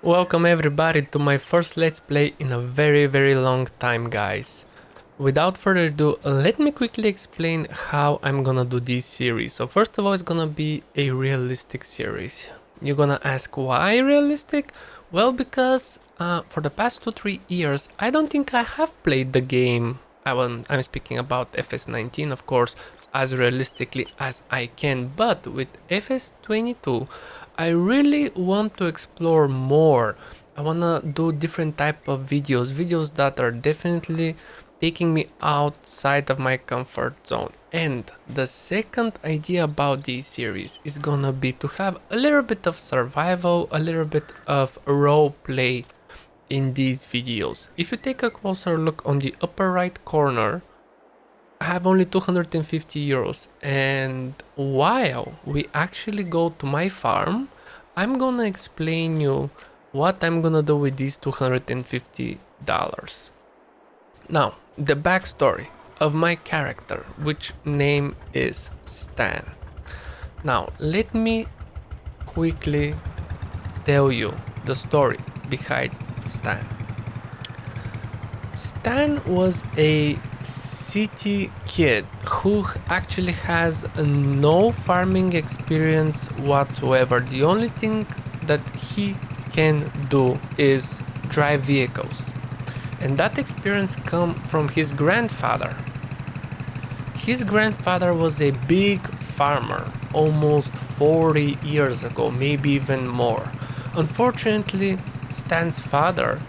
Welcome everybody to my first Let's Play in a very long time, guys. Without further ado, let me quickly explain how I'm gonna do this series. So first of all, it's gonna be a realistic series. You're gonna ask why realistic? Well, because for the past 2-3 years, I don't think I have played the game. I'm speaking about FS19, of course, as realistically as I can, but with FS22, I really want to explore more. I wanna do different type of videos that are definitely taking me outside of my comfort zone. And the second idea about this series is gonna be to have a little bit of survival, a little bit of role play in these videos. If you take a closer look on the upper right corner, I have only 250 euros, and while we actually go to my farm, I'm gonna explain you what I'm gonna do with these $250. Now, the backstory of my character, which name is Stan. Now, let me quickly tell you the story behind Stan. Stan was a city kid who actually has no farming experience whatsoever. The only thing that he can do is drive vehicles. And that experience come from his grandfather. His grandfather was a big farmer almost 40 years ago, maybe even more. Unfortunately, Stan's father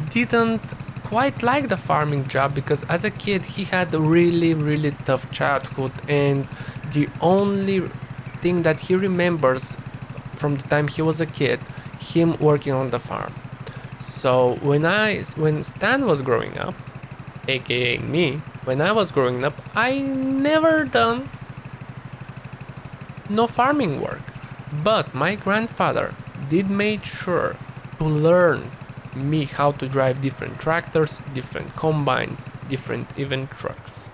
didn't quite like the farming job because as a kid he had a really tough childhood, and the only thing that he remembers from the time he was a kid, him working on the farm. So when Stan was growing up, aka me, when I was growing up, I never done no farming work. But my grandfather did make sure to learn me how to drive different tractors, different combines, different even trucks.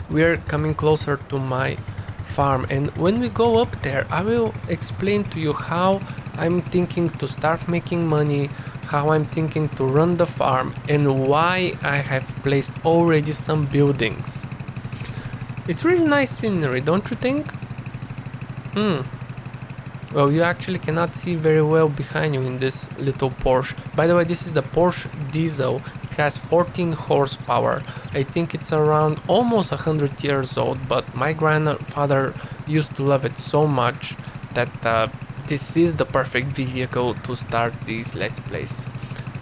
We are coming closer to my farm, and when we go up there, I will explain to you how I'm thinking to start making money, how I'm thinking to run the farm, and why I have placed already some buildings. It's really nice scenery, don't you think? Well, you actually cannot see very well behind you in this little Porsche. By the way, this is the Porsche diesel. It has 14 horsepower. I think it's around almost 100 years old, but my grandfather used to love it so much that this is the perfect vehicle to start these Let's Plays.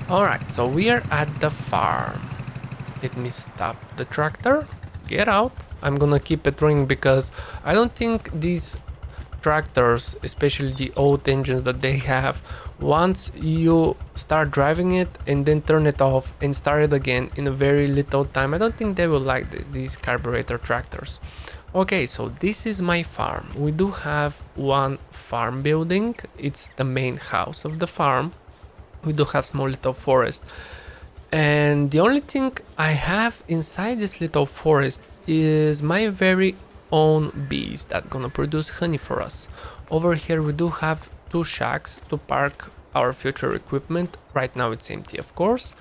Alright, so we are at the farm. Let me stop the tractor. Get out. I'm gonna keep it running because I don't think these tractors, especially the old engines that they have, once you start driving it and then turn it off and start it again in a very little time, I don't think they will like these carburetor tractors. Okay, so this is my farm. We do have one farm building. It's the main house of the farm. We do have small little forest, and the only thing I have inside this little forest is my very own bees that gonna produce honey for us. Over here we do have 2 shacks to park our future equipment. Right now it's empty, of course,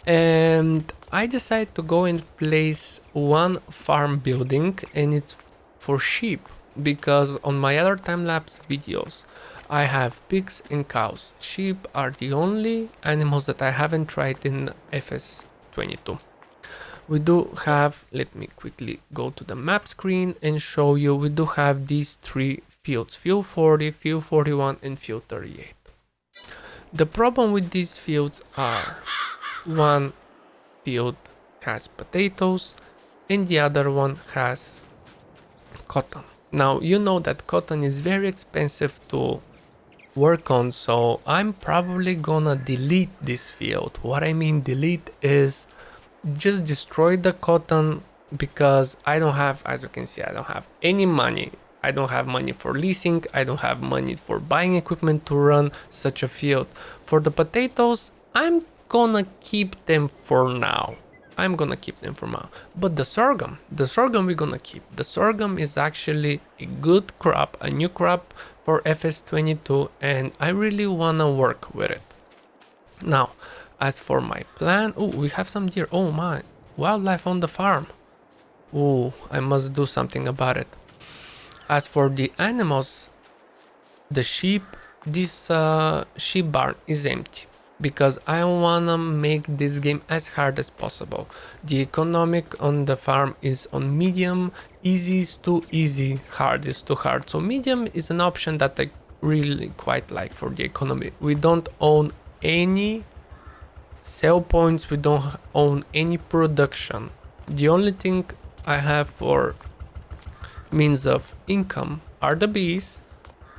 and I decided to go and place one farm building, and it's for sheep because on my other time-lapse videos I have pigs and cows. Sheep are the only animals that I haven't tried in FS22. We do have, let me quickly go to the map screen and show you, we do have these 3 fields, field 40, field 41 and field 38. The problem with these fields are, one field has potatoes and the other one has cotton. Now you know that cotton is very expensive to work on, so I'm probably gonna delete this field. What I mean delete is just destroy the cotton, because I don't have, as you can see, I don't have any money. I don't have money for leasing. I don't have money for buying equipment to run such a field. For the potatoes, I'm gonna keep them for now. I'm gonna keep them for now. But the sorghum we're gonna keep. The sorghum is actually a good crop, a new crop for FS22, and I really wanna work with it. Now, as for my plan, oh, we have some deer. Oh my, wildlife on the farm. Oh, I must do something about it. As for the animals, the sheep, this sheep barn is empty because I wanna make this game as hard as possible. The economic on the farm is on medium, easy is too easy, hard is too hard. So medium is an option that I really quite like for the economy. We don't own any sell points, we don't own any production. The only thing I have for means of income are the bees,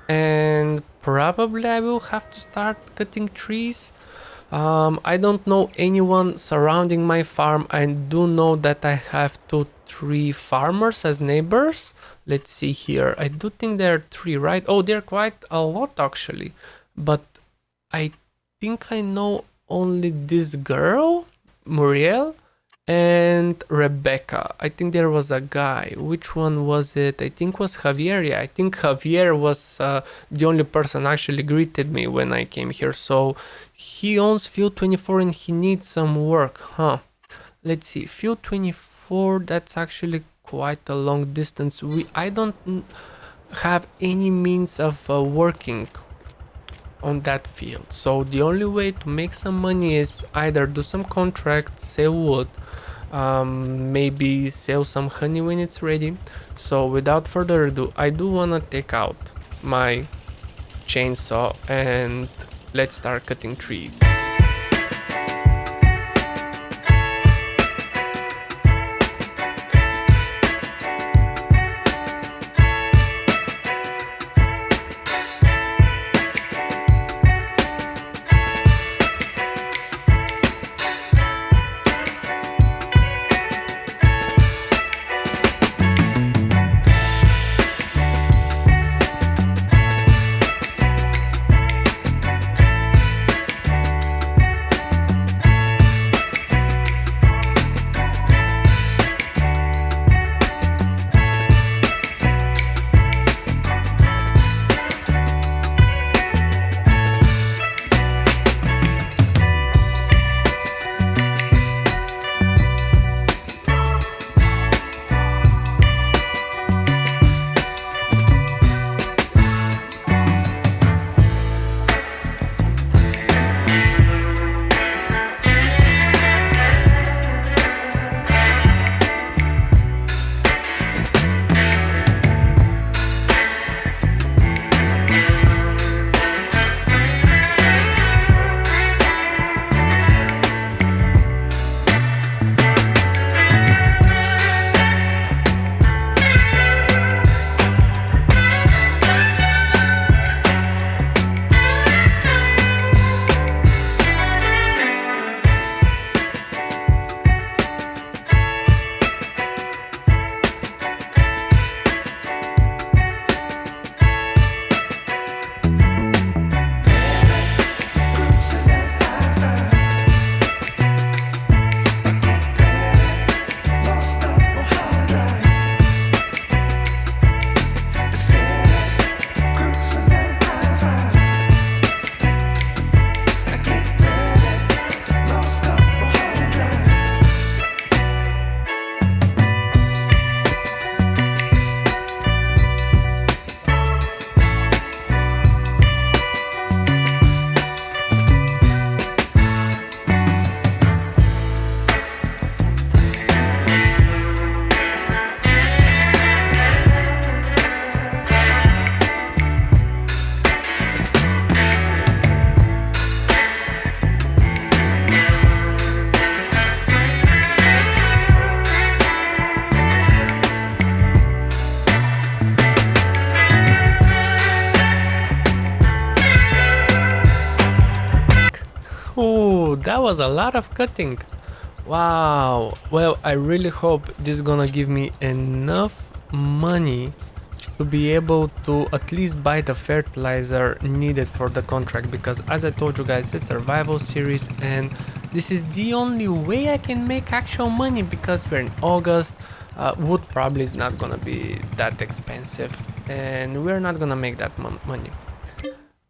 and probably I will have to start cutting trees. I don't know anyone surrounding my farm. I do know that I have 2-3 farmers as neighbors. Let's see here. I do think there are 3, right? Oh, there are quite a lot actually. But I think I know only this girl, Muriel, and Rebecca. I think there was a guy. Which one was it? I think it was Javier. Yeah, I think Javier was the only person actually greeted me when I came here. So he owns Field 24 and he needs some work, huh? Let's see. Field 24, that's actually quite a long distance. I don't have any means of working on that field. So the only way to make some money is either do some contracts, sell wood, maybe sell some honey when it's ready. So without further ado, I do want to take out my chainsaw and let's start cutting trees. Oh, that was a lot of cutting. Wow. Well, I really hope this is gonna give me enough money to be able to at least buy the fertilizer needed for the contract, because as I told you guys, it's a survival series and This is the only way I can make actual money because we're in August. Wood probably is not gonna be that expensive and we're not gonna make that money.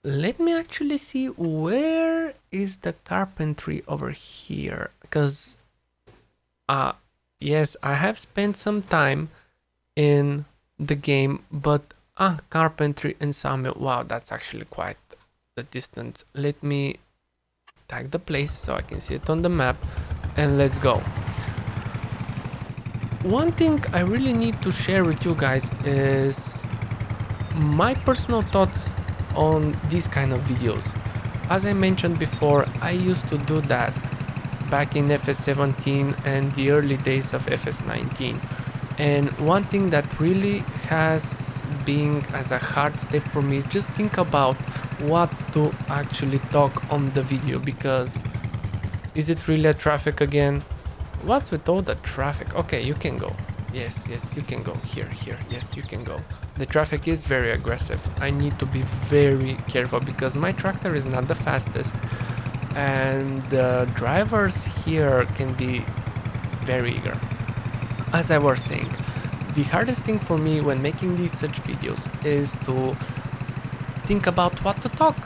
Let me actually see where is the carpentry over here, because yes, I have spent some time in the game, but carpentry and sawmill, wow, that's actually quite the distance. Let me tag the place so I can see it on the map and let's go. One thing I really need to share with you guys is my personal thoughts on these kind of videos. As I mentioned before, I used to do that back in FS17 and the early days of FS19. And one thing that really has been as a hard step for me is just think about what to actually talk on the video, because is it really a traffic again? What's with all the traffic? Okay, you can go. Yes, you can go. Here, yes, you can go. The traffic is very aggressive. I need to be very careful because my tractor is not the fastest and the drivers here can be very eager. As I was saying, the hardest thing for me when making these such videos is to think about what to talk.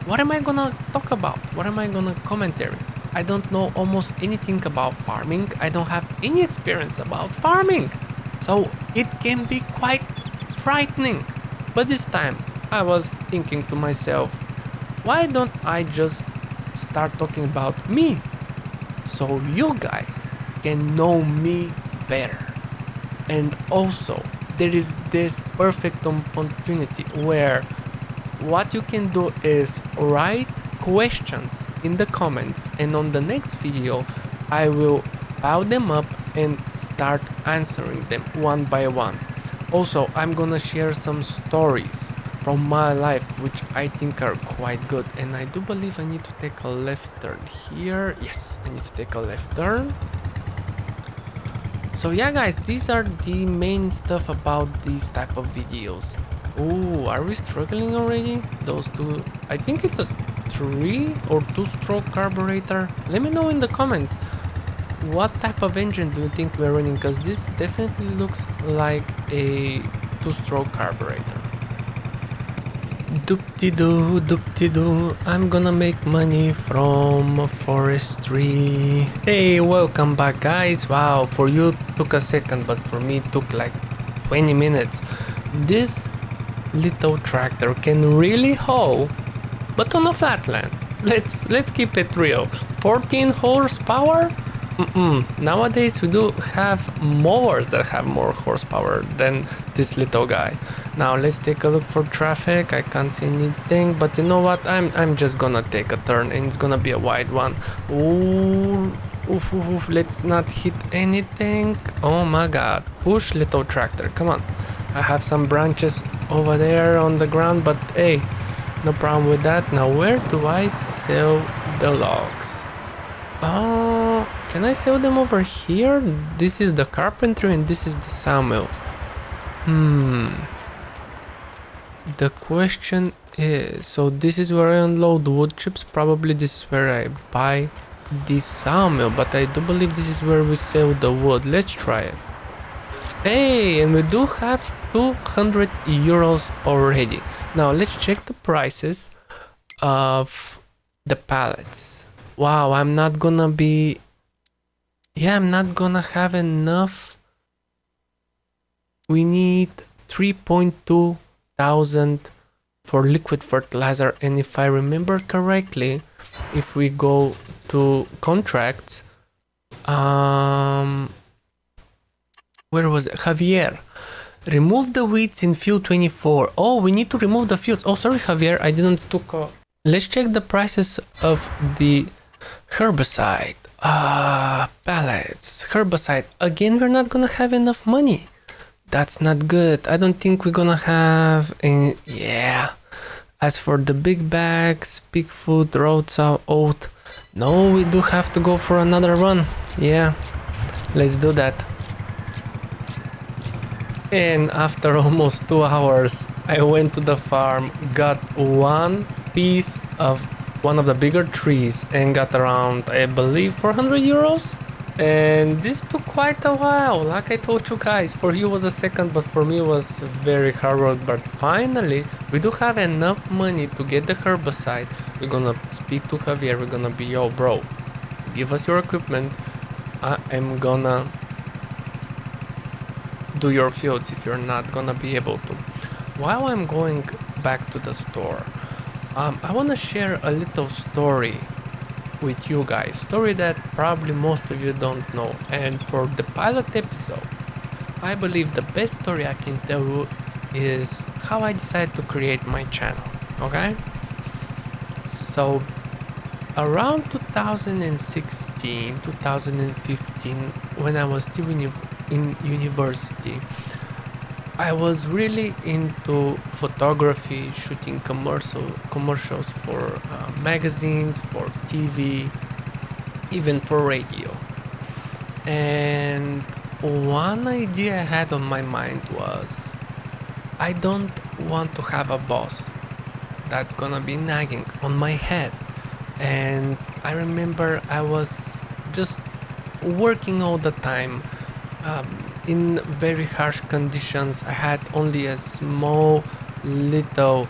What am I gonna talk about? What am I gonna commentary? I don't know almost anything about farming. I don't have any experience about farming. So it can be quite frightening. But this time I was thinking to myself, why don't I just start talking about me so you guys can know me better? And also there is this perfect opportunity where what you can do is write questions in the comments, and on the next video I will pile them up and start answering them one by one. Also, I'm gonna share some stories from my life which I think are quite good, and I do believe I need to take a left turn here. Yes, I need to take a left turn. So yeah guys, these are the main stuff about these type of videos. Oh, are we struggling already? Those two, I think it's a 3 or 2-stroke carburetor. Let me know in the comments what type of engine do you think we're running, because this definitely looks like a 2-stroke carburetor. Doop-de-doo, doop-de-doo, I'm gonna make money from forestry. Hey, welcome back guys. Wow, for you took a second, but for me it took like 20 minutes. This little tractor can really haul, but on a flat land. Let's keep it real. 14 horsepower? Nowadays we do have mowers that have more horsepower than this little guy. Now let's take a look for traffic. I can't see anything, but you know what? I'm just gonna take a turn and it's gonna be a wide one. Ooh, oof, let's not hit anything. Oh my god. Push, little tractor, come on. I have some branches over there on the ground, but hey, no problem with that. Now where do I sell the logs? Oh, can I sell them over here? This is the carpentry and this is the sawmill. The question is, so this is where I unload wood chips. Probably this is where I buy the sawmill, but I do believe this is where we sell the wood. Let's try it. Hey, and we do have 200 euros already. Now let's check the prices of the pallets. Wow, I'm not gonna have enough. We need 3.2 thousand for liquid fertilizer, and if I remember correctly, if we go to contracts, where was it? Javier, remove the weeds in field 24. Oh, we need to remove the fields. Oh, sorry, Javier, I didn't took a... Let's check the prices of the herbicide. Pallets, herbicide. Again, we're not gonna have enough money. That's not good. I don't think we're gonna have any... Yeah. As for the big bags, pig food, roadside oat. No, we do have to go for another run. Yeah, let's do that. And after almost 2 hours, I went to the farm, got one piece of one of the bigger trees and got around, I believe, 400 euros. And this took quite a while, like I told you guys. For you was a second, but for me it was very hard work. But finally, we do have enough money to get the herbicide. We're gonna speak to Javier, we're gonna be, yo bro, give us your equipment. I am gonna do your fields if you're not gonna be able to. While I'm going back to the store, I wanna share a little story with you guys, story that probably most of you don't know. And for the pilot episode, I believe the best story I can tell you is how I decided to create my channel. Okay, so around 2016 2015, when I was still in university, I was really into photography, shooting commercials for magazines, for TV, even for radio. And one idea I had on my mind was, I don't want to have a boss that's gonna be nagging on my head. And I remember I was just working all the time, in very harsh conditions. I had only a small little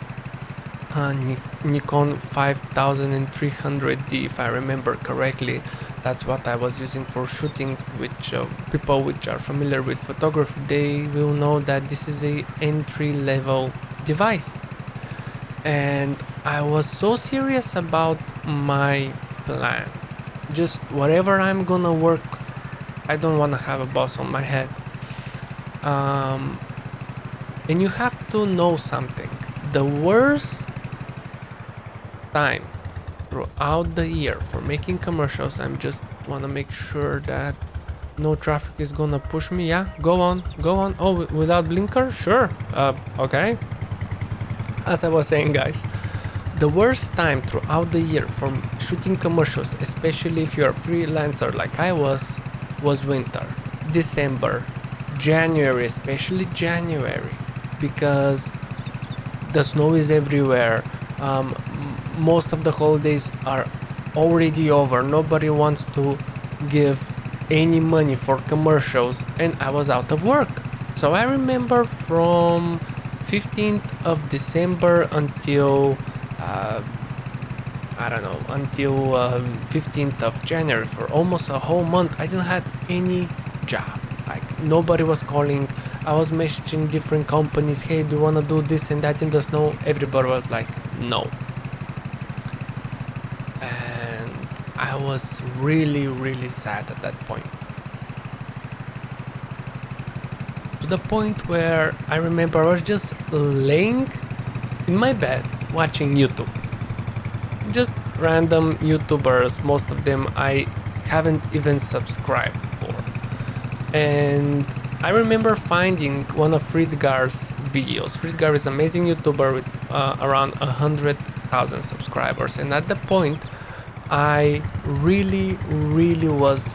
Nikon 5300D, if I remember correctly. That's what I was using for shooting, which people which are familiar with photography, they will know that this is a entry-level device. And I was so serious about my plan. Just whatever I'm gonna work, I don't want to have a boss on my head. And you have to know something. The worst time throughout the year for making commercials, I'm just want to make sure that no traffic is gonna push me. Yeah, go on. Oh, without blinker? Sure. Okay. As I was saying, guys, the worst time throughout the year for shooting commercials, especially if you're a freelancer like I was winter. December, January, especially January, because the snow is everywhere. Most of the holidays are already over. Nobody wants to give any money for commercials, and I was out of work. So I remember from 15th of December until until 15th of January, for almost a whole month, I didn't have any job. Like, nobody was calling. I was messaging different companies, hey, do you want to do this and that in the snow? Everybody was like, no. And I was really, really sad at that point. To the point where I remember I was just laying in my bed watching YouTube. Just random YouTubers, most of them I haven't even subscribed for. And I remember finding one of Fridgar's videos. Fridgar is an amazing YouTuber with around 100,000 subscribers. And at the point, I really was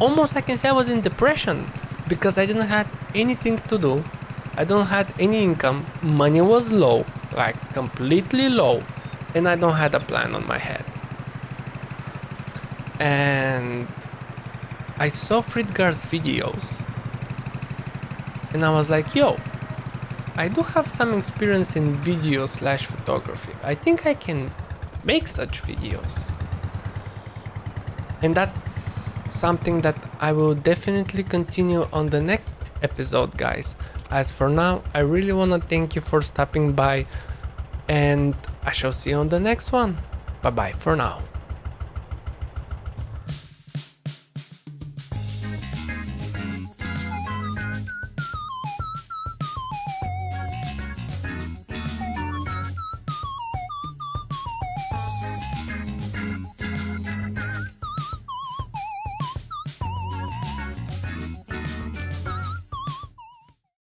almost, I can say I was in depression, because I didn't have anything to do. I don't have any income. Money was low, like completely low, and I don't have a plan on my head. And I saw Fridgar's videos, and I was like, yo, I do have some experience in video / photography. I think I can make such videos. And that's something that I will definitely continue on the next episode, guys. As for now, I really want to thank you for stopping by, and I shall see you on the next one. Bye bye for now.